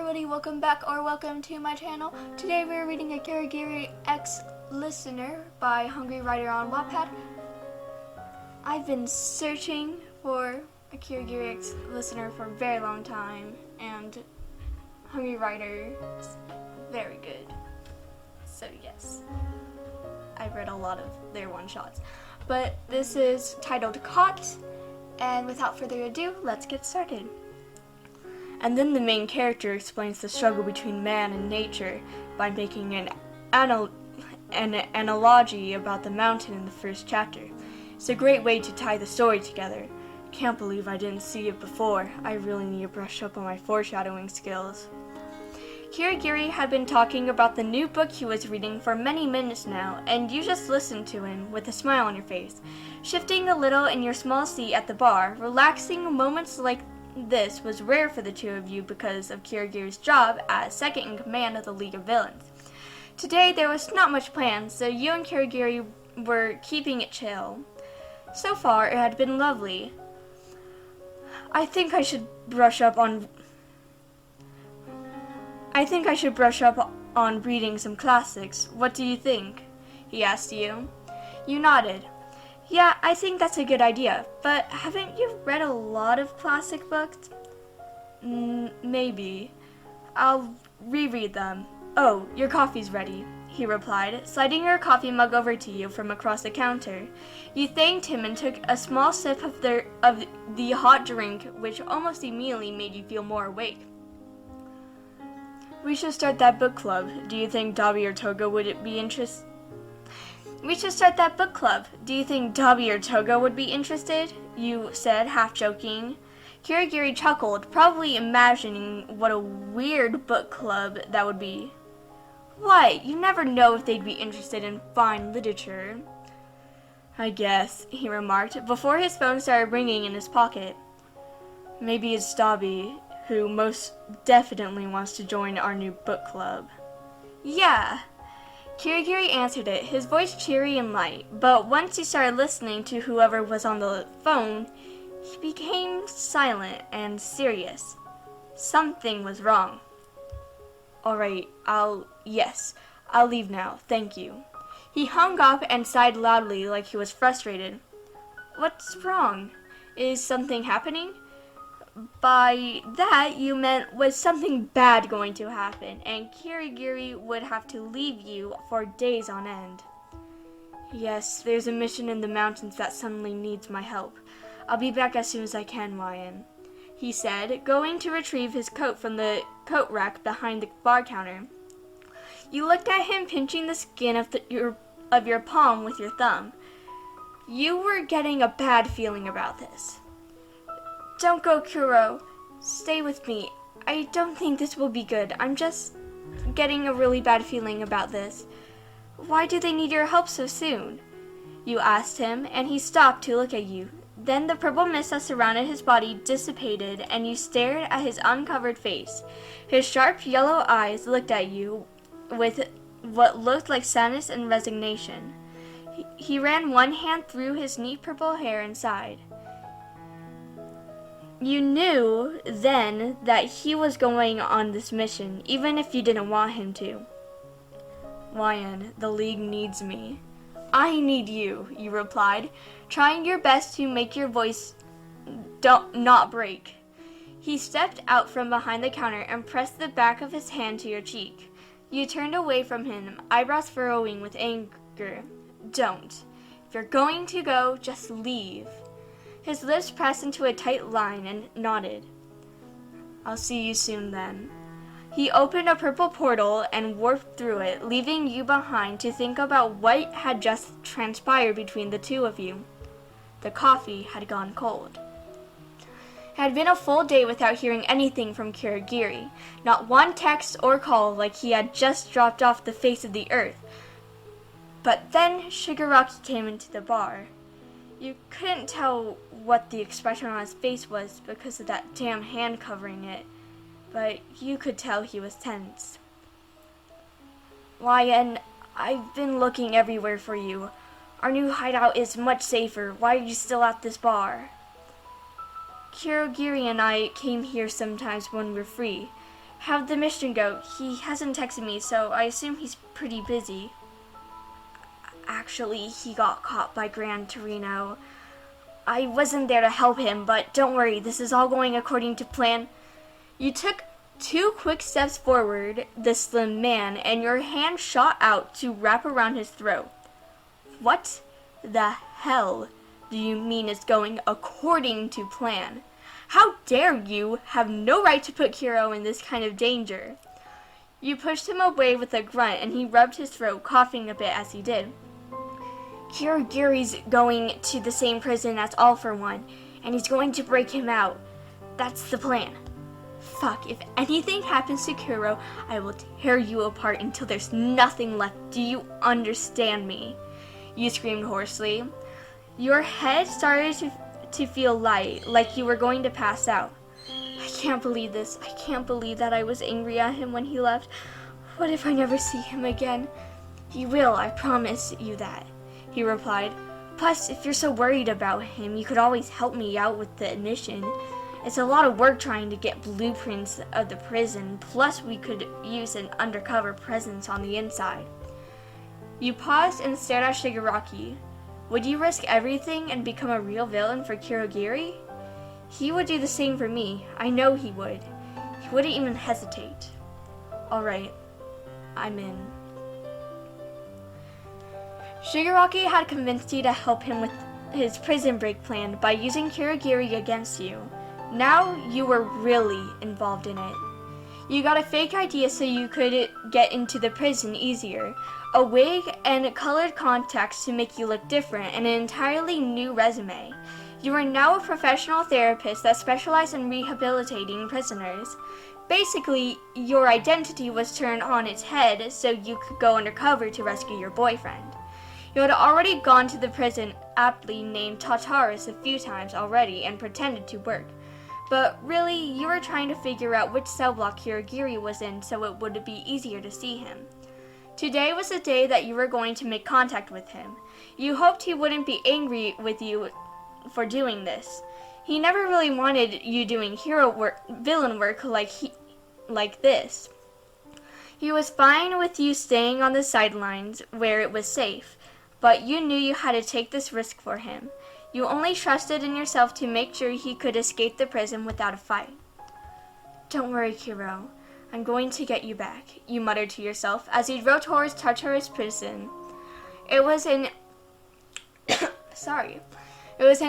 everybody, welcome back or welcome to my channel. Today we're reading a Kurogiri X Listener by Hungry Writer on Wattpad. I've been searching for a Kurogiri X Listener for a very long time, and Hungry Writer is very good. So yes, I've read a lot of their one-shots. But this is titled Caught, and without further ado, let's get started. And then the main character explains the struggle between man and nature by making an analogy about the mountain in the first chapter. It's a great way to tie the story together. Can't believe I didn't see it before. I really need to brush up on my foreshadowing skills. Kurogiri had been talking about the new book he was reading for many minutes now, and you just listened to him with a smile on your face, shifting a little in your small seat at the bar. Relaxing moments like this was rare for the two of you because of Kurogiri's job as second in command of the League of Villains. Today there was not much planned, so you and Kurogiri were keeping it chill. So far it had been lovely. I think I should brush up on reading some classics. What do you think? He asked you. You nodded. Yeah, I think that's a good idea, but haven't you read a lot of classic books? Maybe. I'll reread them. Oh, your coffee's ready, he replied, sliding your coffee mug over to you from across the counter. You thanked him and took a small sip of the hot drink, which almost immediately made you feel more awake. We should start that book club. Do you think Dobby or Toga would be interested? We should start that book club. Do you think Dobby or Toga would be interested? You said, half joking. Kurogiri chuckled, probably imagining what a weird book club that would be. Why? You never know if they'd be interested in fine literature. I guess, he remarked, before his phone started ringing in his pocket. Maybe it's Dobby, who most definitely wants to join our new book club. Yeah. Kurogiri answered it, his voice cheery and light, but once he started listening to whoever was on the phone, he became silent and serious. Something was wrong. Alright, I'll leave now, thank you. He hung up and sighed loudly like he was frustrated. What's wrong? Is something happening? By that, you meant was something bad going to happen, and Kurogiri would have to leave you for days on end. Yes, there's a mission in the mountains that suddenly needs my help. I'll be back as soon as I can, Ryan, he said, going to retrieve his coat from the coat rack behind the bar counter. You looked at him pinching the skin of your palm with your thumb. You were getting a bad feeling about this. Don't go, Kuro. Stay with me. I don't think this will be good. I'm just getting a really bad feeling about this. Why do they need your help so soon? You asked him, and he stopped to look at you. Then the purple mist that surrounded his body dissipated, and you stared at his uncovered face. His sharp yellow eyes looked at you with what looked like sadness and resignation. He ran one hand through his neat purple hair and sighed. You knew then that he was going on this mission, even if you didn't want him to. Ryan, the League needs me. I need you, you replied, trying your best to make your voice not break. He stepped out from behind the counter and pressed the back of his hand to your cheek. You turned away from him, eyebrows furrowing with anger. Don't. If you're going to go, just leave. His lips pressed into a tight line and nodded. I'll see you soon then. He opened a purple portal and warped through it, leaving you behind to think about what had just transpired between the two of you. The coffee had gone cold. It had been a full day without hearing anything from Kurogiri, not one text or call like he had just dropped off the face of the earth. But then Shigaraki came into the bar. You couldn't tell what the expression on his face was because of that damn hand covering it, but you could tell he was tense. Ryan, I've been looking everywhere for you. Our new hideout is much safer. Why are you still at this bar? Kurogiri and I came here sometimes when we're free. How'd the mission go? He hasn't texted me, so I assume he's pretty busy. Actually, he got caught by Gran Torino. I wasn't there to help him, but don't worry, this is all going according to plan. You took 2 quick steps forward, the slim man, and your hand shot out to wrap around his throat. What the hell do you mean is going according to plan? How dare you have no right to put Kiro in this kind of danger? You pushed him away with a grunt, and he rubbed his throat, coughing a bit as he did. Kurogiri's going to the same prison as All for One, and he's going to break him out. That's the plan. Fuck, if anything happens to Kuro, I will tear you apart until there's nothing left. Do you understand me? You screamed hoarsely. Your head started to feel light, like you were going to pass out. I can't believe this. I can't believe that I was angry at him when he left. What if I never see him again? He will, I promise you that, he replied. Plus, if you're so worried about him, you could always help me out with the admission. It's a lot of work trying to get blueprints of the prison, plus we could use an undercover presence on the inside. You paused and stared at Shigaraki. Would you risk everything and become a real villain for Kurogiri? He would do the same for me. I know he would. He wouldn't even hesitate. Alright, I'm in. Shigaraki had convinced you to help him with his prison break plan by using Kurogiri against you. Now you were really involved in it. You got a fake idea so you could get into the prison easier, a wig and colored contacts to make you look different, and an entirely new resume. You are now a professional therapist that specialized in rehabilitating prisoners. Basically, your identity was turned on its head so you could go undercover to rescue your boyfriend. You had already gone to the prison aptly named Tartarus a few times already and pretended to work. But really, you were trying to figure out which cell block Kurogiri was in so it would be easier to see him. Today was the day that you were going to make contact with him. You hoped he wouldn't be angry with you for doing this. He never really wanted you doing villain work like this. He was fine with you staying on the sidelines where it was safe, but you knew you had to take this risk for him. You only trusted in yourself to make sure he could escape the prison without a fight. Don't worry, Kiro. I'm going to get you back, you muttered to yourself as you drove towards Tartarus prison. It was an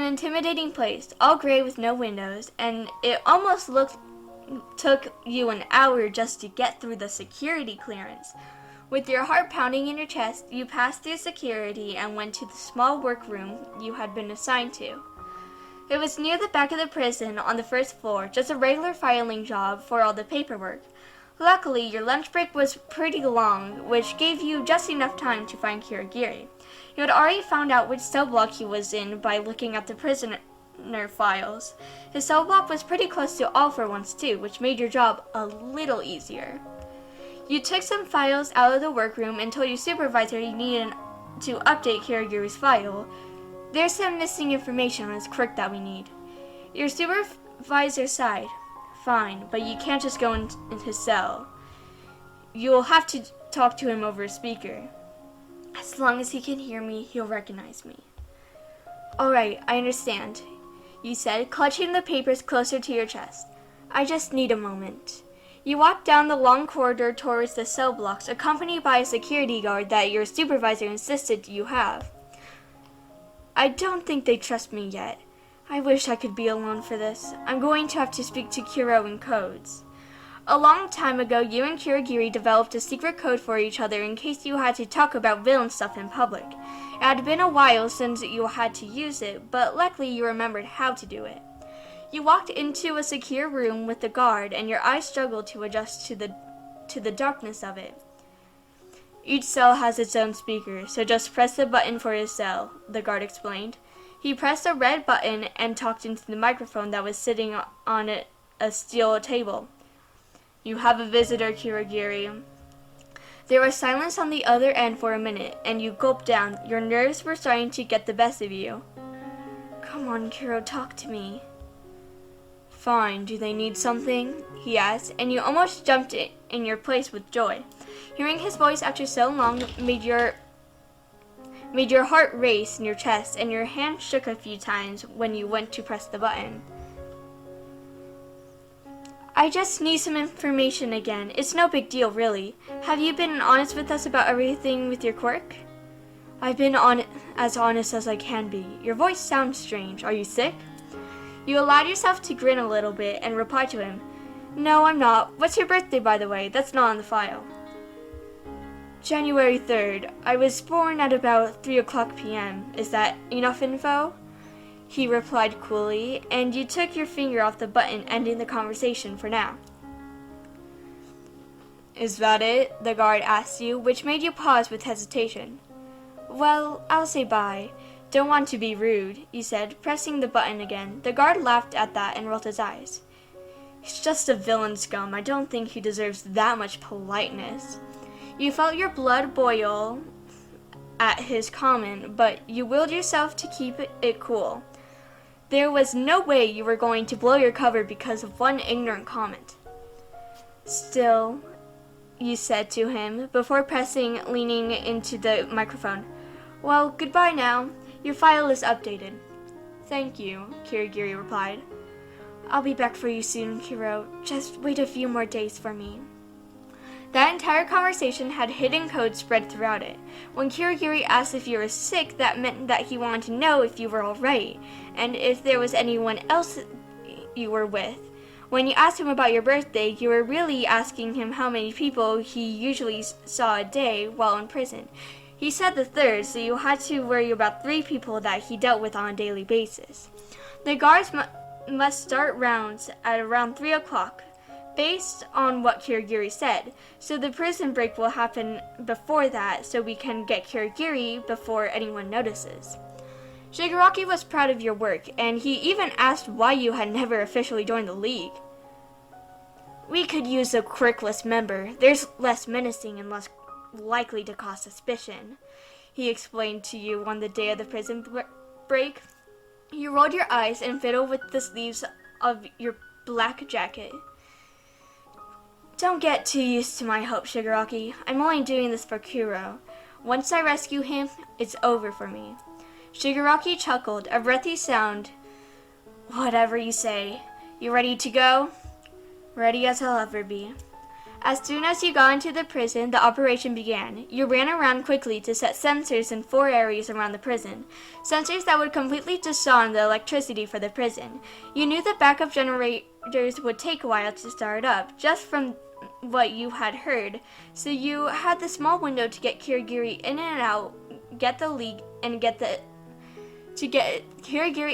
intimidating place, all gray with no windows, and it almost took you an hour just to get through the security clearance. With your heart pounding in your chest, you passed through security and went to the small workroom you had been assigned to. It was near the back of the prison on the first floor, just a regular filing job for all the paperwork. Luckily, your lunch break was pretty long, which gave you just enough time to find Kurogiri. You had already found out which cell block he was in by looking at the prisoner files. His cell block was pretty close to All for One's too, which made your job a little easier. You took some files out of the workroom and told your supervisor you needed to update Kurogiri's file. There's some missing information on his quirk that we need. Your supervisor sighed. Fine, but you can't just go in his cell. You'll have to talk to him over a speaker. As long as he can hear me, he'll recognize me. Alright, I understand, you said, clutching the papers closer to your chest. I just need a moment. You walked down the long corridor towards the cell blocks, accompanied by a security guard that your supervisor insisted you have. I don't think they trust me yet. I wish I could be alone for this. I'm going to have to speak to Kiro in codes. A long time ago, you and Kurogiri developed a secret code for each other in case you had to talk about villain stuff in public. It had been a while since you had to use it, but luckily you remembered how to do it. You walked into a secure room with the guard, and your eyes struggled to adjust to the darkness of it. Each cell has its own speaker, so just press the button for your cell, the guard explained. He pressed a red button and talked into the microphone that was sitting on a steel table. You have a visitor, Kurogiri. There was silence on the other end for a minute, and you gulped down. Your nerves were starting to get the best of you. Come on, Kiro, talk to me. Fine, do they need something? He asked, and you almost jumped in your place with joy. Hearing his voice after so long made your heart race in your chest, and your hand shook a few times when you went to press the button. I just need some information again. It's no big deal, really. Have you been honest with us about everything with your quirk? I've been as honest as I can be. Your voice sounds strange. Are you sick? You allowed yourself to grin a little bit and replied to him, No, I'm not. What's your birthday, by the way? That's not on the file. January 3rd. I was born at about 3 o'clock p.m. Is that enough info? He replied coolly, and you took your finger off the button, ending the conversation for now. Is that it? The guard asked you, which made you pause with hesitation. Well, I'll say bye. Don't want to be rude, you said, pressing the button again. The guard laughed at that and rolled his eyes. He's just a villain scum. I don't think he deserves that much politeness. You felt your blood boil at his comment, but you willed yourself to keep it cool. There was no way you were going to blow your cover because of one ignorant comment. Still, you said to him, before leaning into the microphone. Well, goodbye now. Your file is updated. Thank you, Kurogiri replied. I'll be back for you soon, Kiro. Just wait a few more days for me. That entire conversation had hidden codes spread throughout it. When Kurogiri asked if you were sick, that meant that he wanted to know if you were all right, and if there was anyone else you were with. When you asked him about your birthday, you were really asking him how many people he usually saw a day while in prison. He said the third, so you had to worry about 3 people that he dealt with on a daily basis. The guards must start rounds at around 3 o'clock, based on what Kurogiri said, so the prison break will happen before that so we can get Kurogiri before anyone notices. Shigaraki was proud of your work, and he even asked why you had never officially joined the league. We could use a quirkless member. There's less menacing and less likely to cause suspicion, he explained to you on the day of the prison break. You rolled your eyes and fiddled with the sleeves of your black jacket. Don't get too used to my help, Shigaraki. I'm only doing this for Kuro. Once I rescue him, it's over for me. Shigaraki chuckled, a breathy sound. Whatever you say. You ready to go? Ready as I'll ever be. As soon as you got into the prison, the operation began. You ran around quickly to set sensors in 4 areas around the prison. Sensors that would completely disarm the electricity for the prison. You knew the backup generators would take a while to start up, just from what you had heard, so you had the small window to get Kurogiri in and out, get Kurogiri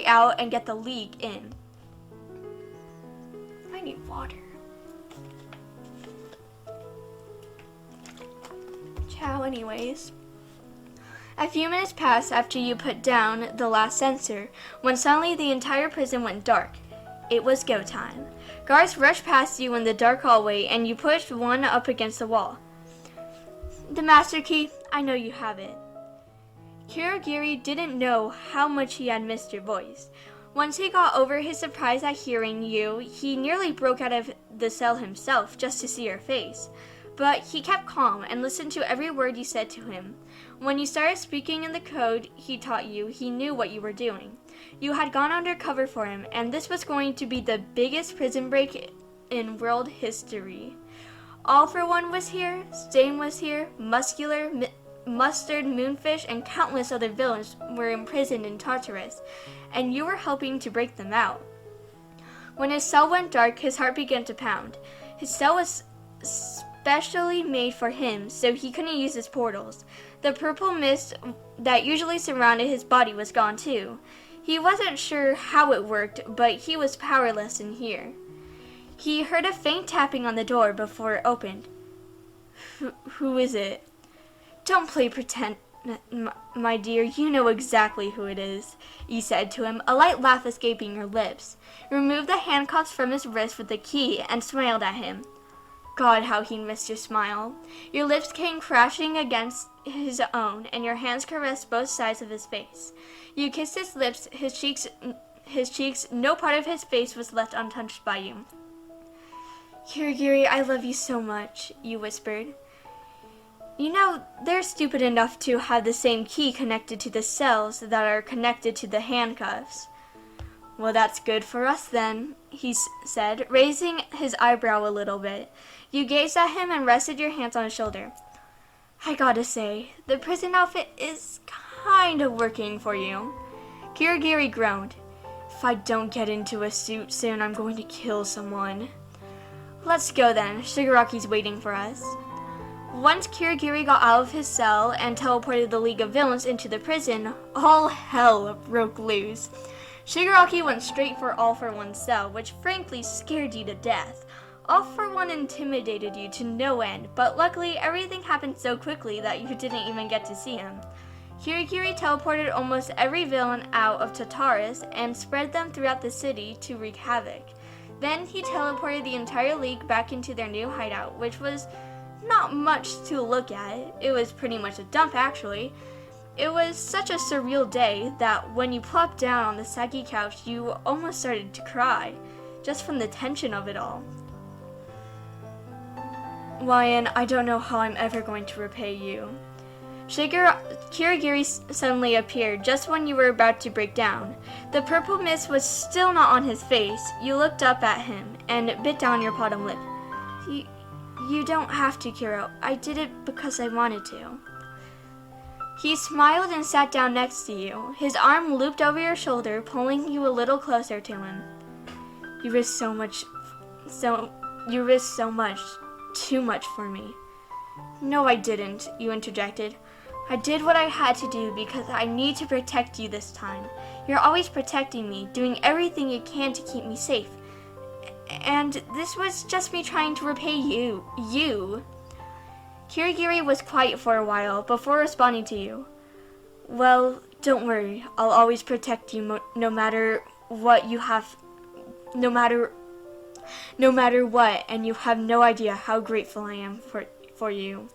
out and get the league in. I need water. Ciao anyways. A few minutes passed after you put down the last sensor, when suddenly the entire prison went dark. It was go time. Guards rushed past you in the dark hallway, and you pushed one up against the wall. The master key, I know you have it. Kurogiri didn't know how much he had missed your voice. Once he got over his surprise at hearing you, he nearly broke out of the cell himself just to see your face. But he kept calm and listened to every word you said to him. When you started speaking in the code he taught you, he knew what you were doing. You had gone undercover for him, and this was going to be the biggest prison break in world history. All for One was here, Stain was here, Muscular, Mustard, Moonfish, and countless other villains were imprisoned in Tartarus, and you were helping to break them out. When his cell went dark, his heart began to pound. His cell was specially made for him, so he couldn't use his portals. The purple mist that usually surrounded his body was gone too. He wasn't sure how it worked, but he was powerless in here. He heard a faint tapping on the door before it opened. Who is it? Don't play pretend, my dear. You know exactly who it is, you said to him, a light laugh escaping your lips. Removed the handcuffs from his wrist with the key and smiled at him. God, how he missed your smile. Your lips came crashing against his own, and your hands caressed both sides of his face. You kissed his lips, his his cheeks, no part of his face was left untouched by you. Kurogiri, I love you so much, you whispered. You know, they're stupid enough to have the same key connected to the cells that are connected to the handcuffs. Well, that's good for us then, he said, raising his eyebrow a little bit. You gazed at him and rested your hands on his shoulder. I gotta say, the prison outfit is kind of working for you. Kurogiri groaned. If I don't get into a suit soon, I'm going to kill someone. Let's go then. Shigaraki's waiting for us. Once Kurogiri got out of his cell and teleported the League of Villains into the prison, all hell broke loose. Shigaraki went straight for All for One's cell, which frankly scared you to death. All for One intimidated you to no end, but luckily everything happened so quickly that you didn't even get to see him. Kurogiri teleported almost every villain out of Tartarus and spread them throughout the city to wreak havoc. Then he teleported the entire league back into their new hideout, which was not much to look at. It was pretty much a dump, actually. It was such a surreal day that when you plopped down on the saggy couch, you almost started to cry, just from the tension of it all. Ryan, I don't know how I'm ever going to repay you. Kurogiri suddenly appeared just when you were about to break down. The purple mist was still not on his face. You looked up at him and bit down your bottom lip. You don't have to, Kuro. I did it because I wanted to. He smiled and sat down next to you. His arm looped over your shoulder, pulling you a little closer to him. You risked so much, too much for me. No, I didn't, you interjected. I did what I had to do because I need to protect you this time. You're always protecting me, doing everything you can to keep me safe. And this was just me trying to repay you. Kurogiri was quiet for a while before responding to you. Well, don't worry. I'll always protect you no matter what you have, no matter what, and you have no idea how grateful I am for you.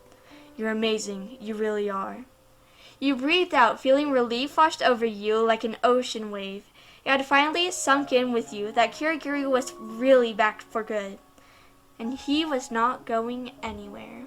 You're amazing. You really are. You breathed out, feeling relief washed over you like an ocean wave. It had finally sunk in with you that Kurogiri was really back for good, and he was not going anywhere.